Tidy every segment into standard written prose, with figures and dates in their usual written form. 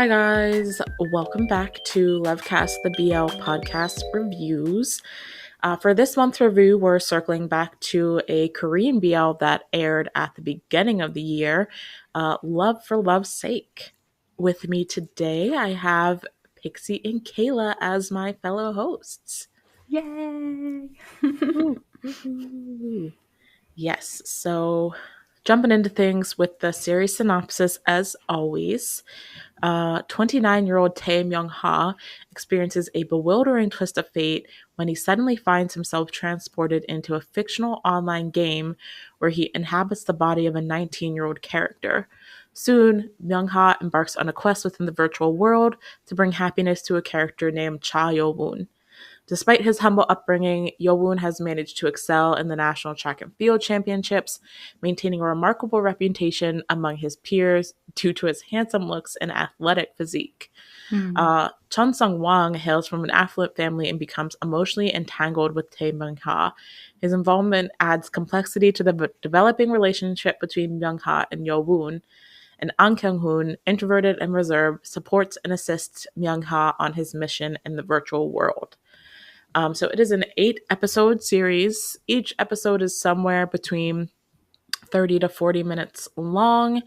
Hi guys, welcome back to Lovecast, the BL podcast reviews. For this month's review, we're circling back to a Korean BL that aired at the beginning of the year, Love for Love's Sake. With me today, I have Pixie and Kayla as my fellow hosts. Yay! Yes, so jumping into things with the series synopsis as always. 29-year-old Tae Myung-ha experiences a bewildering twist of fate when he suddenly finds himself transported into a fictional online game where he inhabits the body of a 19-year-old character. Soon, Myung-ha embarks on a quest within the virtual world to bring happiness to a character named Cha Yo-woon. Despite his humble upbringing, Yo-woon has managed to excel in the National Track and Field Championships, maintaining a remarkable reputation among his peers due to his handsome looks and athletic physique. Chun Sung-wang hails from an affluent family and becomes emotionally entangled with Tae Myung-ha. His involvement adds complexity to the developing relationship between Myung-ha and Yo-woon. And An Kyung-hoon, introverted and reserved, supports and assists Myung-ha on his mission in the virtual world. So it is an 8-episode series. Each episode is somewhere between 30 to 40 minutes long,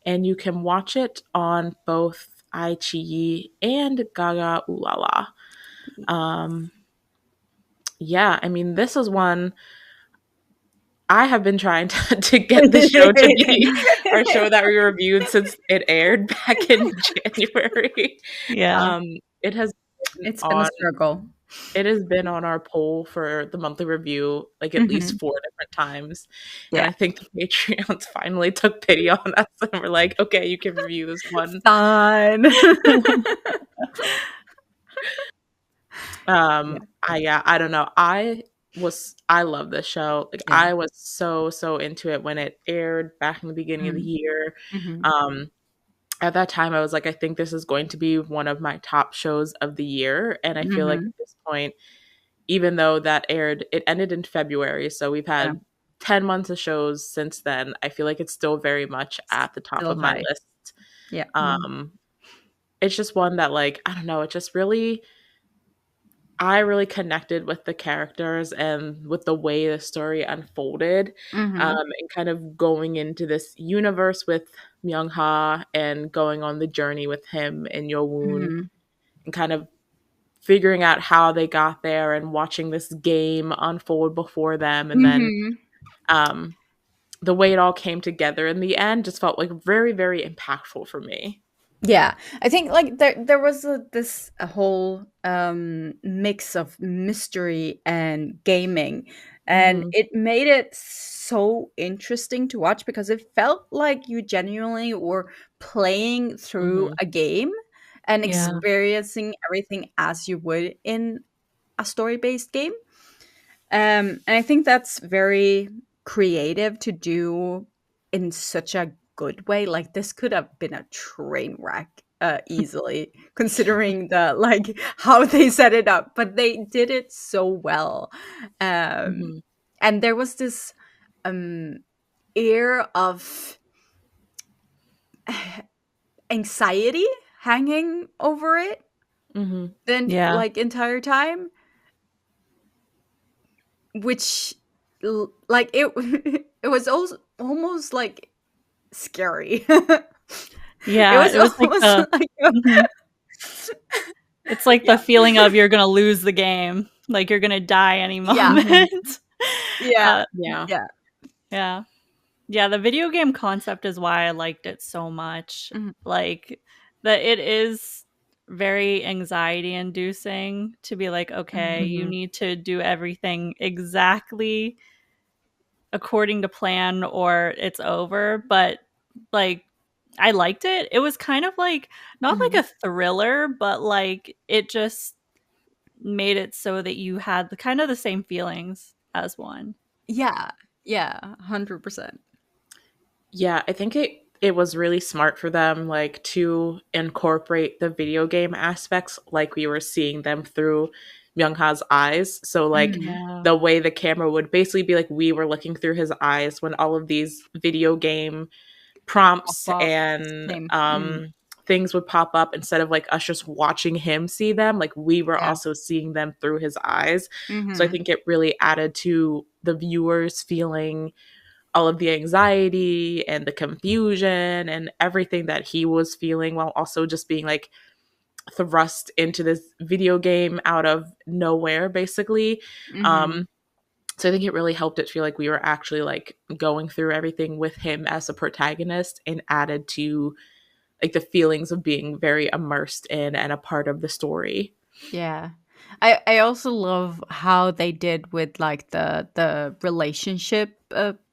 and you can watch it on both iQIYI and Gaga Ulala. Yeah, I mean, this is one I have been trying to get the show to be our show that we reviewed since it aired back in January. Yeah. It has It's been a struggle. It has been on our poll for the monthly review like at least 4 different times. And I think the Patreons finally took pity on us and were like, okay, you can review this one. Fine. I don't know. I love this show. Like I was so into it when it aired back in the beginning of the year. At that time I was like, I think this is going to be one of my top shows of the year. And I feel like at this point, even though it ended in February, so we've had 10 months of shows since then. I feel like it's still very much at the top of my list. Yeah. It's just one that, like, I don't know, I really connected with the characters and with the way the story unfolded, and kind of going into this universe with Myung-ha and going on the journey with him and Yo-woon and kind of figuring out how they got there and watching this game unfold before them. And then the way it all came together in the end just felt like very, very impactful for me. Yeah, I think like there was a whole mix of mystery and gaming, and it made it so interesting to watch because it felt like you genuinely were playing through a game and experiencing everything as you would in a story-based game. And I think that's very creative to do in such a good way. Like this could have been a train wreck easily, considering the like how they set it up, but they did it so well. And there was this air of anxiety hanging over it then like entire time, which like it was also almost like scary. Yeah, it was almost it's like the feeling of you're gonna lose the game, like you're gonna die any moment. Yeah. The video game concept is why I liked it so much. Like that it is very anxiety inducing to be like, okay, you need to do everything exactly according to plan or it's over. But like I liked it. It was kind of like not like a thriller, but like it just made it so that you had the kind of the same feelings as one. Yeah, 100%. Yeah, I think it was really smart for them, like, to incorporate the video game aspects like we were seeing them through Myung-ha's eyes. So, like, the way the camera would basically be like we were looking through his eyes when all of these video game prompts and things would pop up, instead of like us just watching him see them, like we were also seeing them through his eyes. So I think it really added to the viewers feeling all of the anxiety and the confusion and everything that he was feeling, while also just being like thrust into this video game out of nowhere, basically. So I think it really helped it feel like we were actually like going through everything with him as a protagonist, and added to like the feelings of being very immersed in and a part of the story. Yeah. I also love how they did with like the relationship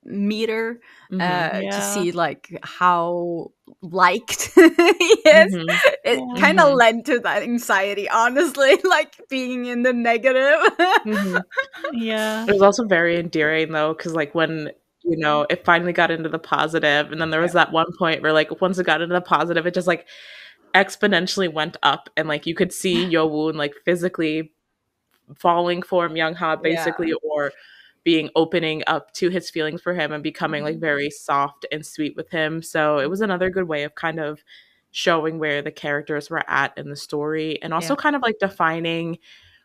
meter, to see like how liked he is. It kind of led to that anxiety, honestly, like being in the negative. Yeah. It was also very endearing though, because like when, you know, it finally got into the positive, and then there was that one point where like once it got into the positive, it just like exponentially went up, and like you could see Yo-woon like physically falling for Myung-ha basically, or being opening up to his feelings for him and becoming like very soft and sweet with him. So it was another good way of kind of showing where the characters were at in the story, and also kind of like defining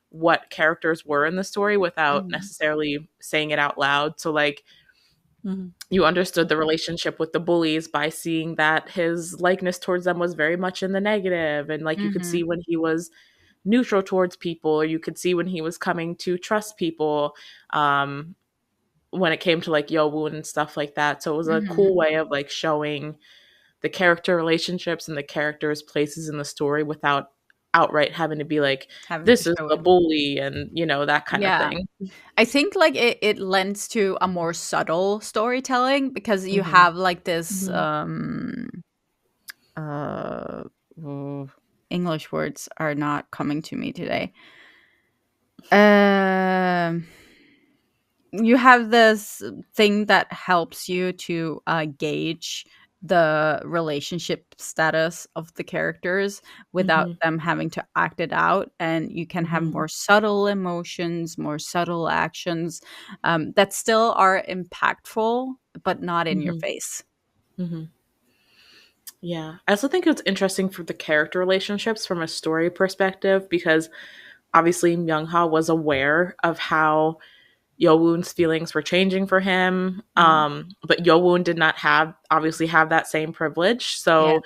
what characters were in the story without necessarily saying it out loud. So like you understood the relationship with the bullies by seeing that his likeness towards them was very much in the negative, and like you could see when he was neutral towards people, or you could see when he was coming to trust people, when it came to like Yo-woon and stuff like that. So it was a cool way of like showing the character relationships and the characters' places in the story without outright having to be like, Having to this is show the it. bully, and you know, that kind of Yeah. thing. I think like it lends to a more subtle storytelling, because you have like this English words are not coming to me today. You have this thing that helps you to gauge the relationship status of the characters without them having to act it out, and you can have more subtle emotions, more subtle actions, that still are impactful but not in your face. Yeah. I also think it's interesting for the character relationships from a story perspective, because obviously Myung-ha was aware of how Yo-woon's feelings were changing for him. But Yo-woon did not obviously have that same privilege. So,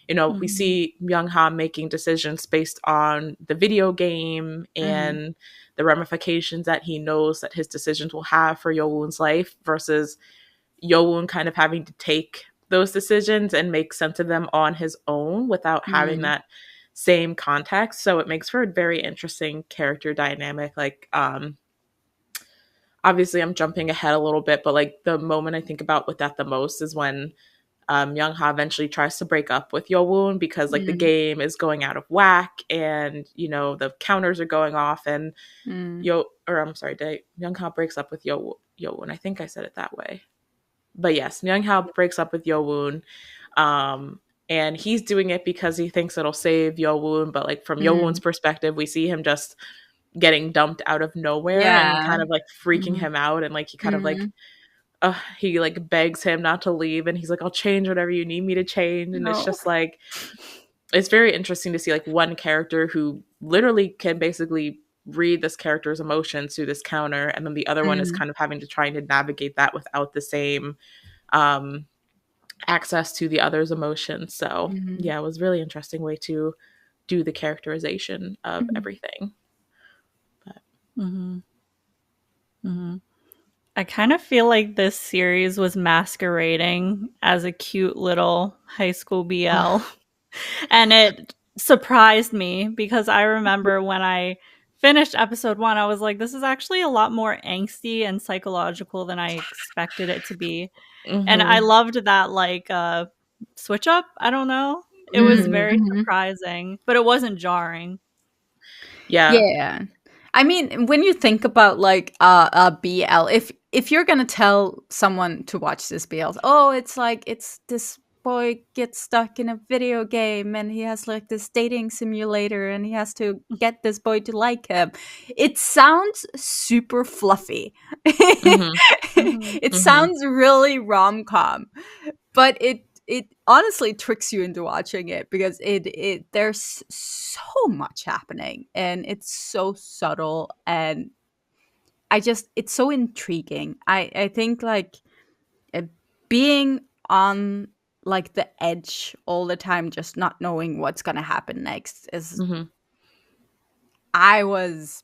you know, we see Myung-ha making decisions based on the video game and the ramifications that he knows that his decisions will have for Yo-woon's life, versus Yo-woon kind of having to take those decisions and make sense of them on his own without having that same context. So it makes for a very interesting character dynamic. Like, obviously I'm jumping ahead a little bit, but like the moment I think about with that the most is when Young-ha eventually tries to break up with Yo-woon, because like the game is going out of whack, and you know the counters are going off, and Young-ha breaks up with Yo-woon. I think I said it that way. But yes, Myung-ha breaks up with Yo-woon, and he's doing it because he thinks it'll save Yo-woon. But like from Yo-woon's perspective, we see him just getting dumped out of nowhere and kind of like freaking him out, and like he kind of like he like begs him not to leave, and he's like, I'll change whatever you need me to change. And it's just like, it's very interesting to see like one character who literally can basically read this character's emotions through this counter, and then the other one is kind of having to try to navigate that without the same access to the other's emotions. So yeah, it was a really interesting way to do the characterization of everything. But. I kind of feel like this series was masquerading as a cute little high school BL. And it surprised me, because I remember when I finished episode 1, I was like, this is actually a lot more angsty and psychological than I expected it to be. And I loved that like switch up. I don't know. It was very surprising, but it wasn't jarring. Yeah. I mean, when you think about like a BL, if you're gonna tell someone to watch this BL, oh, it's like it's this boy gets stuck in a video game and he has like this dating simulator and he has to get this boy to like him. It sounds super fluffy. It sounds really rom-com, but it honestly tricks you into watching it, because it there's so much happening, and it's so subtle, and it's so intriguing. I think like being on like the edge all the time, just not knowing what's gonna happen next, is I was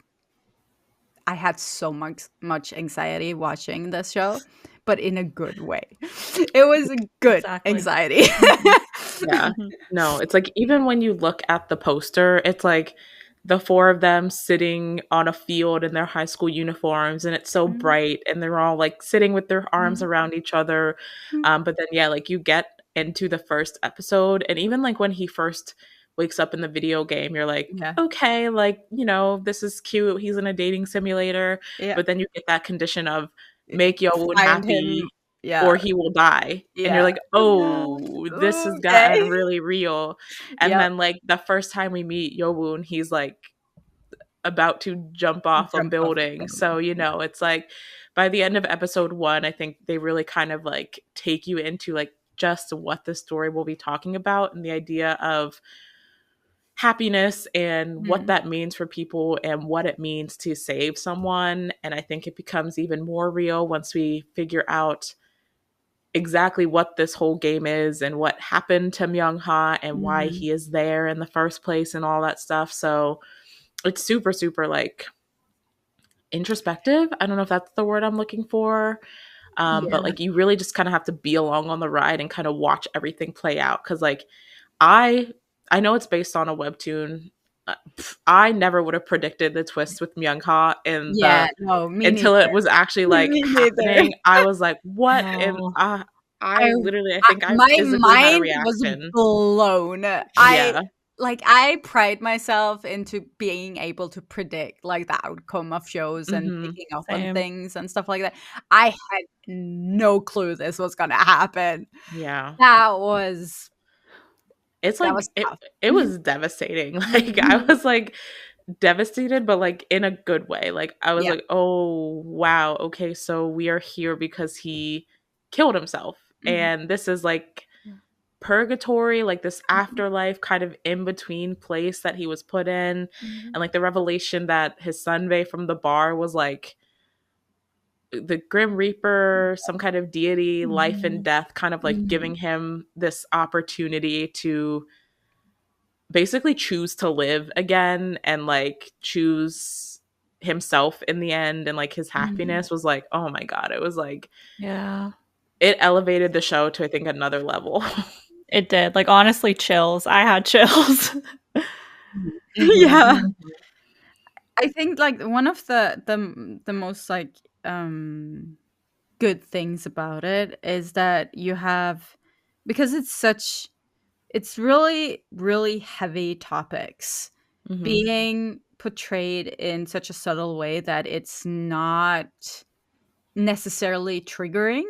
I had so much anxiety watching this show, but in a good way. It was a good anxiety. Yeah. No, it's like even when you look at the poster, it's like the four of them sitting on a field in their high school uniforms, and it's so bright, and they're all like sitting with their arms around each other. But then yeah, like you get into the first episode, and even like when he first wakes up in the video game, you're like, okay, like, you know, this is cute. He's in a dating simulator. Yeah. But then you get that condition of make Yowoon Find happy him. Yeah. or he will die. And you're like, oh, this has gotten really real. And then like the first time we meet Yowoon, he's like about to jump off a building. So, you know, it's like by the end of episode 1, I think they really kind of like take you into like just what the story will be talking about, and the idea of happiness and what that means for people and what it means to save someone. And I think it becomes even more real once we figure out exactly what this whole game is and what happened to Myung-ha and why he is there in the first place and all that stuff. So it's super, super like introspective. I don't know if that's the word I'm looking for. But like you really just kind of have to be along on the ride and kind of watch everything play out. Cause like I know it's based on a webtoon. I never would have predicted the twist with Myung-ha until it was actually like happening. I was like, "What?" And I literally, I think I my physically had a mind was reaction. blown. I pride myself into being able to predict like the outcome of shows and picking up on things and stuff like that. I had no clue this was gonna happen. Yeah, that was. It's like it was devastating. Like I was like devastated, but like in a good way. Like I was like, oh wow, okay, so we are here because he killed himself, and this is like purgatory, like this afterlife kind of in between place that he was put in. And like the revelation that his sunbae from the bar was like the Grim Reaper, some kind of deity, life and death, kind of like giving him this opportunity to basically choose to live again and like choose himself in the end. And like his happiness was like, oh my God, it was like, it elevated the show to I think another level. It did. Like honestly, chills. I had chills. Yeah. I think like one of the most like good things about it is that you have, because it's really, really heavy topics being portrayed in such a subtle way that it's not necessarily triggering.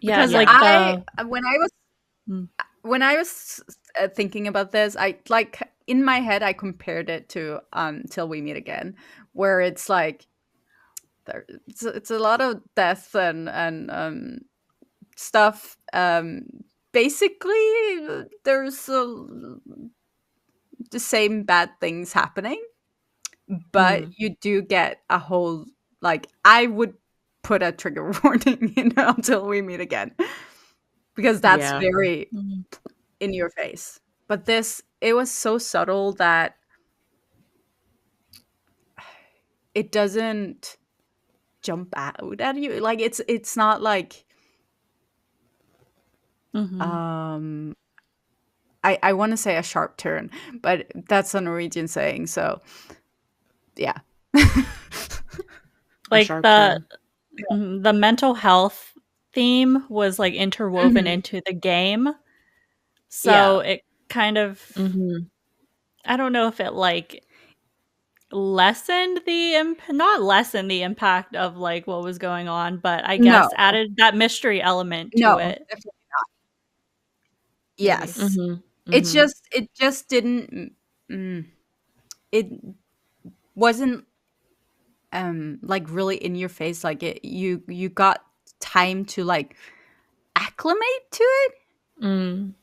Because like when I was thinking about this, I like in my head I compared it to Till We Meet Again, where it's like it's a lot of death and stuff. Basically, there's the same bad things happening, but you do get a whole like I would put a trigger warning in Until We Meet Again, because that's very in your face. But it was so subtle that it doesn't jump out at you. Like it's not like I want to say a sharp turn, but that's a Norwegian saying, so yeah. Like the mental health theme was like interwoven into the game. So it kind of I don't know if it like lessened not lessened the impact of like what was going on, but I guess added that mystery element to it. Definitely not. Yes. It just didn't it wasn't like really in your face, like you got time to like acclimate to it.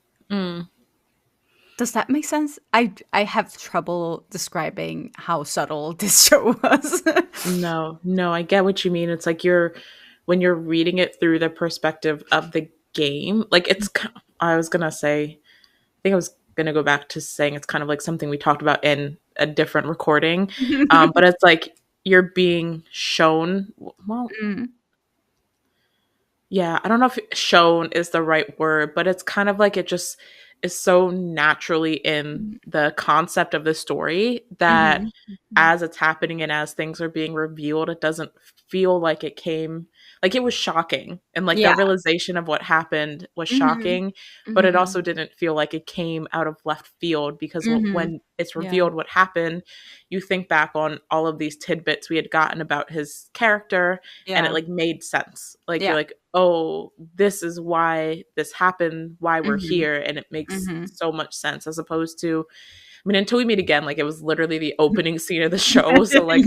Does that make sense? I have trouble describing how subtle this show was. No, I get what you mean. It's like when you're reading it through the perspective of the game, like I was gonna say, I think I was gonna go back to saying it's kind of like something we talked about in a different recording, but it's like you're being shown. Well, yeah, I don't know if shown is the right word, but it's kind of like it just is so naturally in the concept of the story that as it's happening and as things are being revealed, it doesn't feel like it came, like it was shocking. And like the Yeah. realization of what happened was shocking, but it also didn't feel like it came out of left field because when it's revealed what happened, you think back on all of these tidbits we had gotten about his character and it like made sense. Like you're like, oh, this is why this happened, why we're here, and it makes so much sense as opposed to, I mean, Until We Meet Again, like it was literally the opening scene of the show. So like,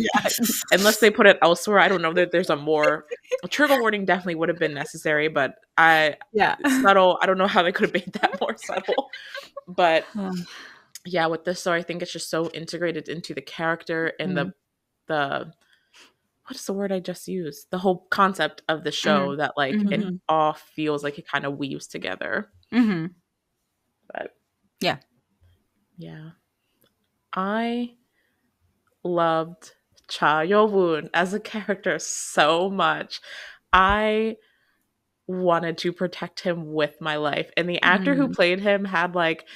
unless they put it elsewhere, I don't know that there's a trigger warning definitely would have been necessary, but subtle. I don't know how they could have made that more subtle, but yeah, with this story, I think it's just so integrated into the character and the what is the word I just used? The whole concept of the show that like it all feels like it kind of weaves together. But yeah. I loved Cha Yo-woon as a character so much. I wanted to protect him with my life. And the actor who played him had like,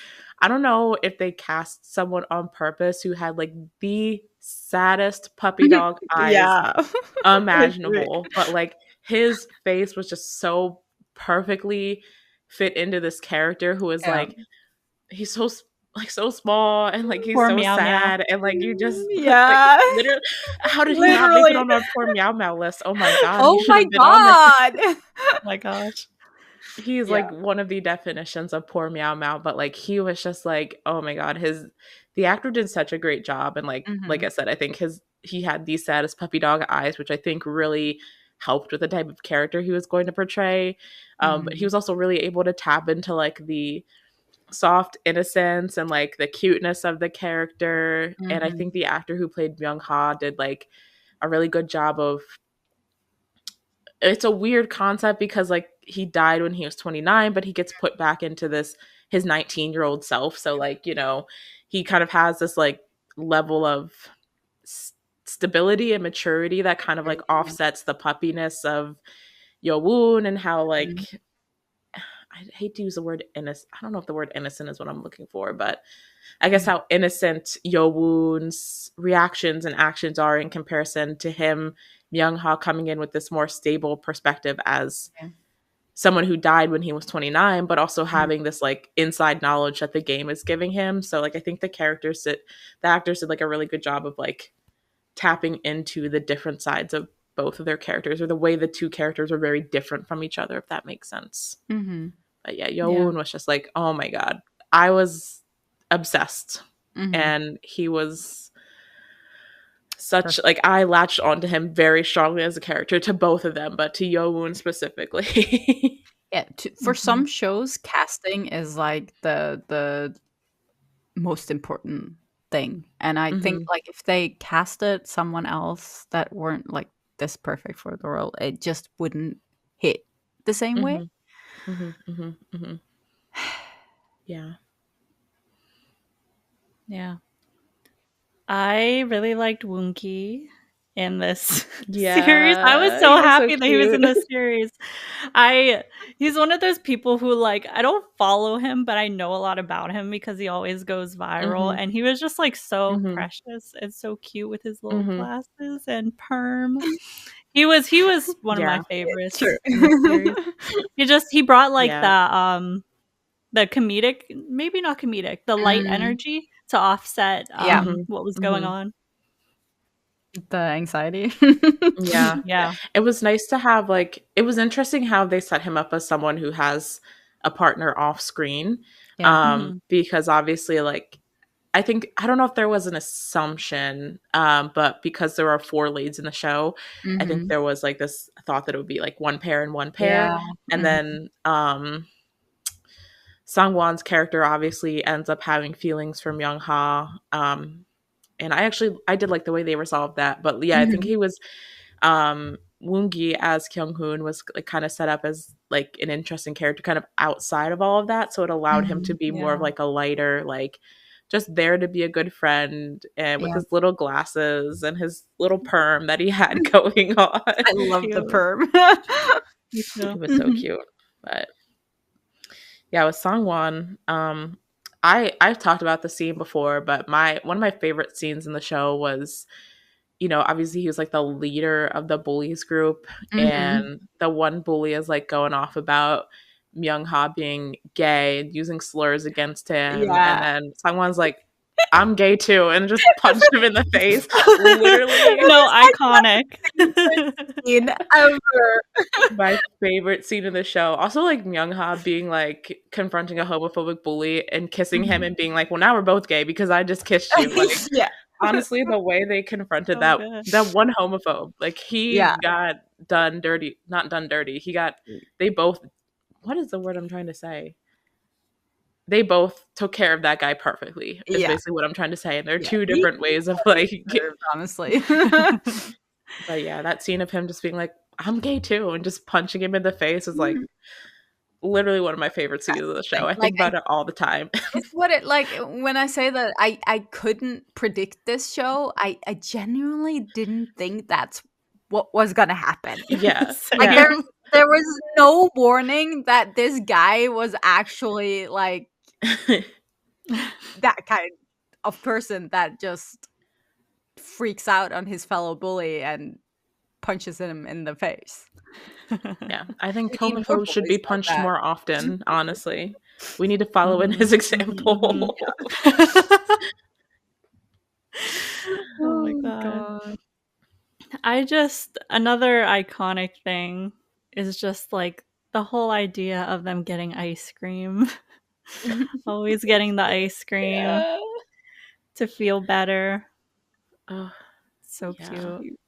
I don't know if they cast someone on purpose who had like the saddest puppy dog eyes imaginable. But like his face was just so perfectly fit into this character who is like, he's so so small and like he's poor so Meow sad Meow. and like you just like literally, how did he not make it on our poor Meow Meow list? Oh my god, he should have been on there. Oh my gosh. He's like one of the definitions of poor Meow Meow, but like he was just like, oh my god, the actor did such a great job. And like I said, I think he had the saddest puppy dog eyes, which I think really helped with the type of character he was going to portray. But he was also really able to tap into like the soft innocence and like the cuteness of the character. And I think the actor who played Myung-ha did like a really good job of, it's a weird concept because like he died when he was 29, but he gets put back into his 19-year-old self. So like, you know, he kind of has this like level of stability and maturity that kind of like offsets the puppiness of Yo-woon and how like, I hate to use the word innocent. I don't know if the word innocent is what I'm looking for, but I guess how innocent Yo-woon's reactions and actions are in comparison to him, Myung-ha, coming in with this more stable perspective as someone who died when he was 29, but also having this like inside knowledge that the game is giving him. So like I think the actors did like a really good job of like tapping into the different sides of both of their characters, or the way the two characters are very different from each other, if that makes sense. But yeah, Yo-woon was just like, oh my god, I was obsessed. And he was such like, I latched onto him very strongly as a character, to both of them, but to Yo-woon specifically. For some shows, casting is like the most important thing, and I think like if they casted someone else that weren't like this perfect for the role, it just wouldn't hit the same way. Yeah. I really liked Woonki in this series. I was so happy that he was in this series. He's one of those people who like, I don't follow him, but I know a lot about him because he always goes viral. And he was just like so precious and so cute with his little glasses and perm. He was one of my favorites in this series. He brought like the comedic, maybe not comedic, the light energy to offset what was going on. The anxiety. Yeah. It was nice to have like, it was interesting how they set him up as someone who has a partner off screen. Because obviously like I think, I don't know if there was an assumption, but because there are 4 leads in the show, I think there was like this thought that it would be like one pair and one pair. Yeah. And then Sangwon's character obviously ends up having feelings for Myung Ha. And I did like the way they resolved that. But yeah, I think he was Woongi as Kyung-hoon was like kind of set up as like an interesting character kind of outside of all of that, so it allowed him to be more of like a lighter, like just there to be a good friend, and with his little glasses and his little perm that he had going on. I love the perm. It was so cute. But yeah, with Sangwon, I've talked about the scene before, but one of my favorite scenes in the show was, you know, obviously he was like the leader of the bullies group, and the one bully is like going off about Myung Ha being gay and using slurs against him, and then someone's like, I'm gay too, and just punched him in the face. Literally, no, iconic scene ever. My favorite scene in the show. Also, like Myung Ha being like confronting a homophobic bully and kissing him and being like, "Well, now we're both gay because I just kissed you." Like, honestly, the way they confronted that one homophobe, like he got done dirty, not done dirty. They both, what is the word I'm trying to say? They both took care of that guy perfectly, is basically what I'm trying to say. And there are two different ways of like, honestly. But yeah, that scene of him just being like, I'm gay too, and just punching him in the face is like literally one of my favorite scenes of the show. I think about it all the time. It's what it, like, when I say that I couldn't predict this show, I genuinely didn't think that's what was gonna happen. Yeah. Like there was no warning that this guy was actually like that kind of person that just freaks out on his fellow bully and punches him in the face. Yeah, I think homophobes should be punched more often, honestly. We need to follow in his example. Oh my god. Another iconic thing is just like the whole idea of them getting ice cream. Always getting the ice cream to feel better. Oh, so cute.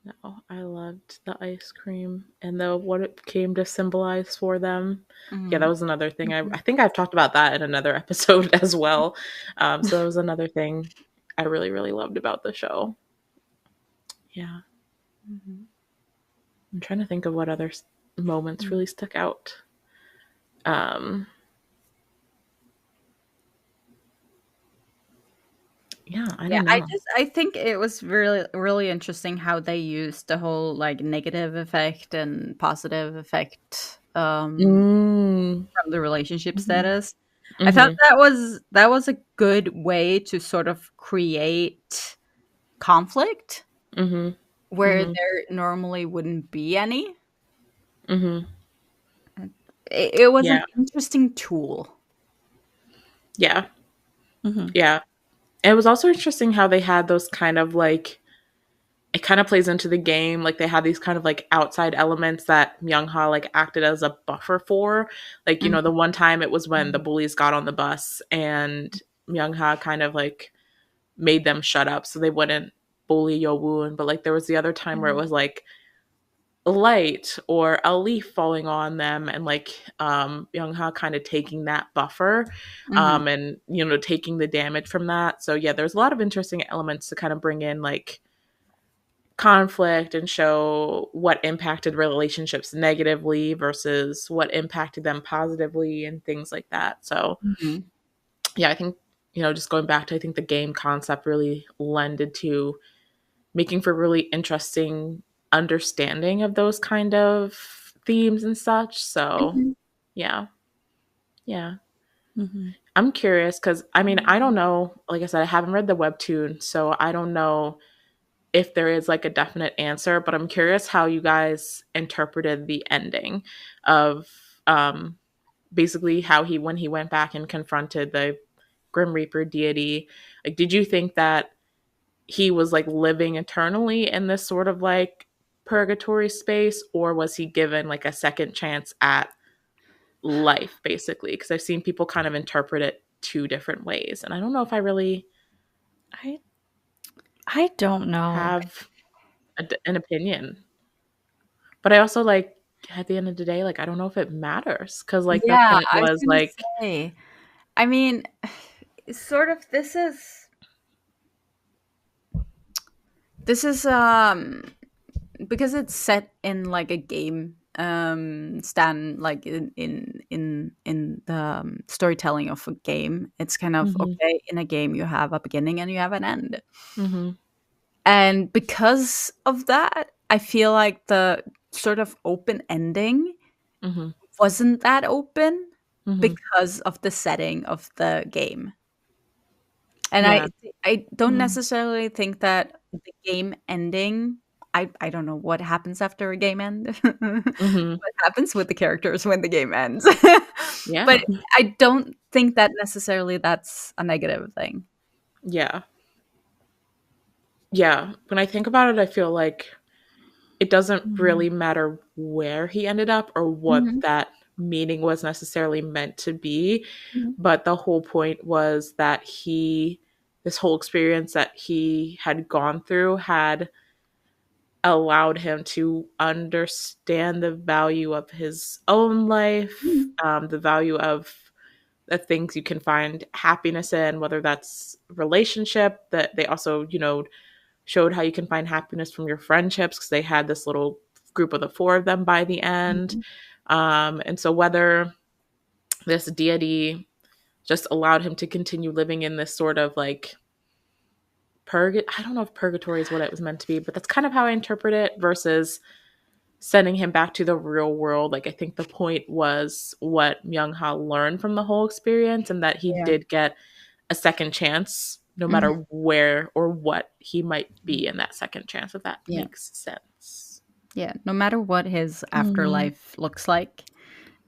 No, I loved the ice cream and what it came to symbolize for them. Yeah, that was another thing. I think I've talked about that in another episode as well. So that was another thing I really, really loved about the show. Yeah. I'm trying to think of what other moments really stuck out. Yeah, I don't know. I think it was really, really interesting how they used the whole like negative effect and positive effect from the relationship status. I thought that was a good way to sort of create conflict where there normally wouldn't be any. It was an interesting tool. Yeah. Yeah. It was also interesting how they had those kind of like, it kind of plays into the game. Like they had these kind of like outside elements that Myung Ha like acted as a buffer for. Like, you know, the one time it was when the bullies got on the bus and Myung Ha kind of like made them shut up so they wouldn't bully Yo Woon. But like there was the other time where it was like light or a leaf falling on them and like Myung Ha kind of taking that buffer and, you know, taking the damage from that. So yeah, there's a lot of interesting elements to kind of bring in like conflict and show what impacted relationships negatively versus what impacted them positively and things like that. So yeah, I think, you know, just going back to, I think the game concept really lended to making for really interesting understanding of those kind of themes and such. So yeah. I'm curious because I mean, I don't know, like I said, I haven't read the webtoon, so I don't know if there is like a definite answer, but I'm curious how you guys interpreted the ending of basically how when he went back and confronted the Grim Reaper deity. Like, did you think that he was like living eternally in this sort of like purgatory space, or was he given like a second chance at life, basically? Because I've seen people kind of interpret it two different ways. And I don't know if I really I don't know. Have an opinion. But I also like at the end of the day, like I don't know if it matters because like their Yeah, point I was was gonna like say. I mean, sort of. This is because it's set in like a game stand like in the storytelling of a game. It's kind of okay, in a game you have a beginning and you have an end. mm-hmm, And because of that, I feel like the sort of open ending mm-hmm, wasn't that open mm-hmm, because of the setting of the game. And yeah, I don't necessarily think that the game ending, I don't know what happens after a game end. mm-hmm, What happens with the characters when the game ends. yeah, But I don't think that necessarily that's a negative thing. yeah, yeah. When I think about it, I feel like it doesn't really matter where he ended up or what Mhm. that meaning was necessarily meant to be, Mhm. but the whole point was that this whole experience that he had gone through had allowed him to understand the value of his own life, Mhm. the value of the things you can find happiness in, whether that's relationship, that they also, showed how you can find happiness from your friendships because they had this little group of the four of them by the end. Mhm. And so whether this deity just allowed him to continue living in this sort of like I don't know if purgatory is what it was meant to be, but that's kind of how I interpret it versus sending him back to the real world. Like I think the point was what Myung Ha learned from the whole experience and that he Yeah. did get a second chance no Mhm. matter where or what he might be in that second chance, if that Yeah. makes sense. Yeah. No matter what his afterlife looks like,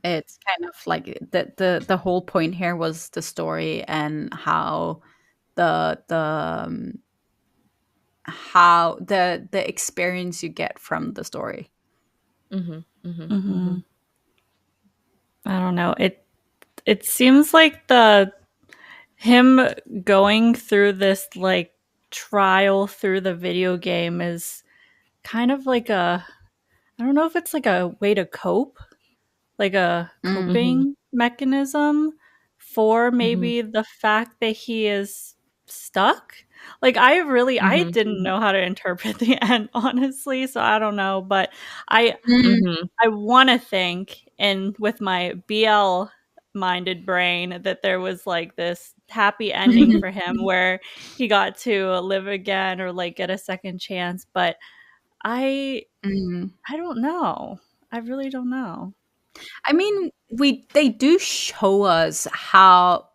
it's kind of like the whole point here was the story and the how the experience you get from the story. Mm-hmm, mm-hmm, mm-hmm, Mm-hmm. I don't know. It seems like the him going through this like trial through the video game is kind of like I don't know if it's like a way to cope, like a Mm. mm-hmm, coping mechanism for mm-hmm, maybe the fact that he is stuck. Like I mm-hmm, didn't know how to interpret the end honestly, so I don't know, but I Mm. mm-hmm, I want to think, and with my BL minded brain, that there was like this happy ending for him where he got to live again or like get a second chance. But I Mm. I don't know. I really don't know. I mean, they do show us how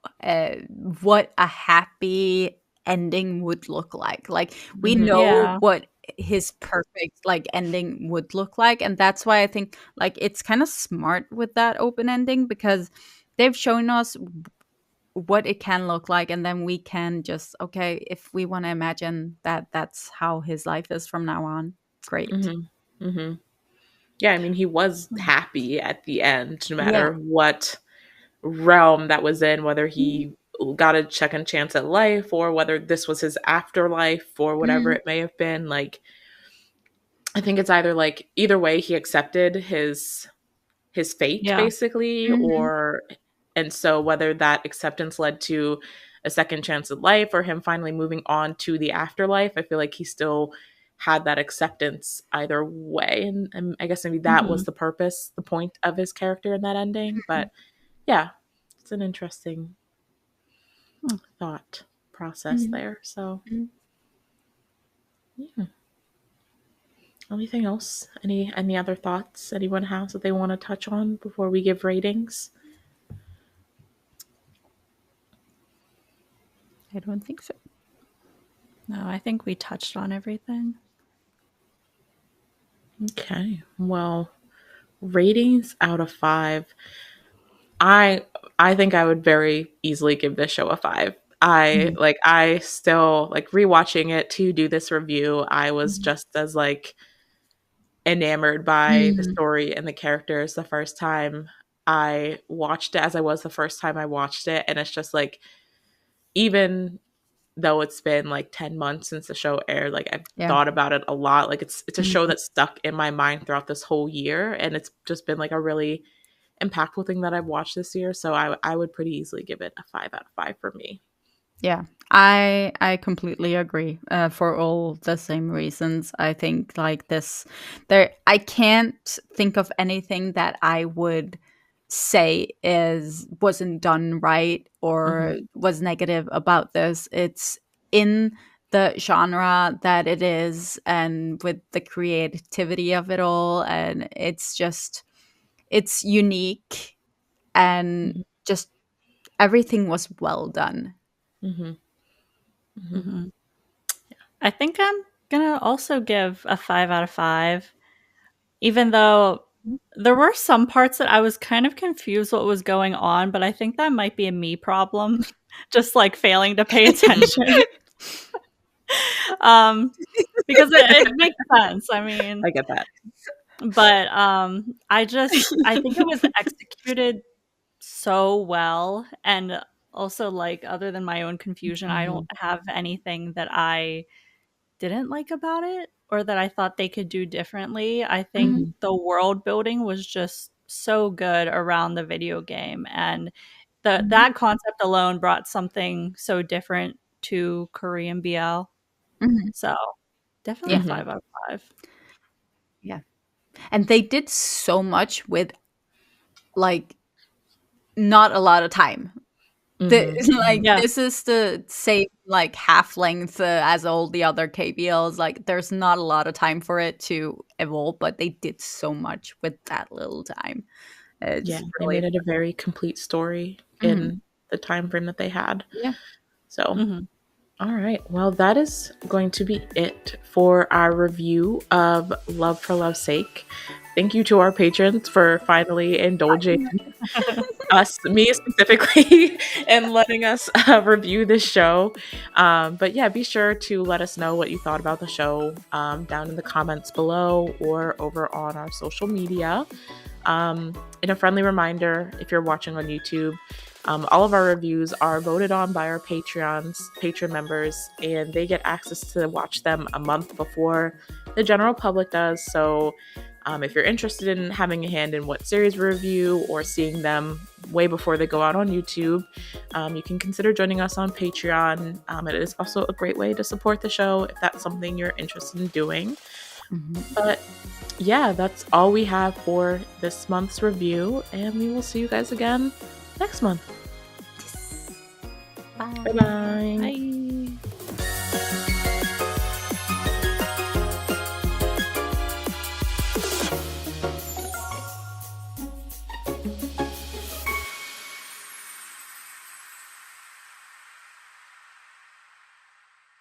what a happy ending would look like. Like we mm-hmm, know Yeah. what his perfect like ending would look like, and that's why I think like it's kind of smart with that open ending because they've shown us what it can look like, and then we can just okay, if we want to imagine that that's how his life is from now on, great. mm-hmm, mm-hmm. Yeah, I mean, he was happy at the end, no Yeah. matter what realm that was in, whether Mhm. he got a second chance at life or whether this was his afterlife or whatever Mhm. it may have been. Like, I think it's either like either way he accepted his fate Yeah. basically, Mhm. or and so whether that acceptance led to a second chance at life or him finally moving on to the afterlife, I feel like he still had that acceptance either way. And I guess maybe that was Mhm. the purpose, the point of his character in that ending. But yeah, it's an interesting thought process Mhm. there. So Mhm. yeah. Anything else? Any other thoughts anyone has that they want to touch on before we give ratings? I don't think so. No, I think we touched on everything. Okay. Well, ratings out of 5. I I think I would very easily give this show a 5. Mhm. I still like rewatching it to do this review. I was Mhm. just as like enamored by the Mhm. story and the characters the first time I watched it as I was the first time I watched it. And it's just like, even though it's been like 10 months since the show aired, like I've thought about it a lot. Like it's a show that's stuck in my mind throughout this whole year, and it's just been like a really impactful thing that I've watched this year. So I would pretty easily give it a 5 out of 5 for me. Yeah, I completely agree. For all the same reasons, I think like this, I can't think of anything that I would say wasn't done right or was negative about this. It's in the genre that it is, and with the creativity of it all, and it's unique, and just everything was well done. I think I'm gonna also give a 5 out of 5, even though there were some parts that I was kind of confused what was going on, but I think that might be a me problem, just like failing to pay attention. Because it makes sense. I mean, I get that. But I think it was executed so well, and also like other than my own confusion, I don't have anything that I didn't like about it or that I thought they could do differently. I think the world building was just so good around the video game, and that concept alone brought something so different to Korean BL. So definitely 5 out of 5. Yeah. And they did so much with like not a lot of time. This is the same like half length as all the other KBLs. Like there's not a lot of time for it to evolve, but they did so much with that little time. It's they made it a very complete story in the time frame that they had. Yeah. So all right. Well, that is going to be it for our review of Love for Love's Sake. Thank you to our patrons for finally indulging us, me specifically, and letting us review this show. But yeah, be sure to let us know what you thought about the show down in the comments below or over on our social media. And a friendly reminder, if you're watching on YouTube, all of our reviews are voted on by our patron members, and they get access to watch them a month before the general public does. So if you're interested in having a hand in what series we review or seeing them way before they go out on YouTube, you can consider joining us on Patreon. It is also a great way to support the show if that's something you're interested in doing. But yeah, that's all we have for this month's review, and we will see you guys again next month. Bye. Bye-bye. Bye.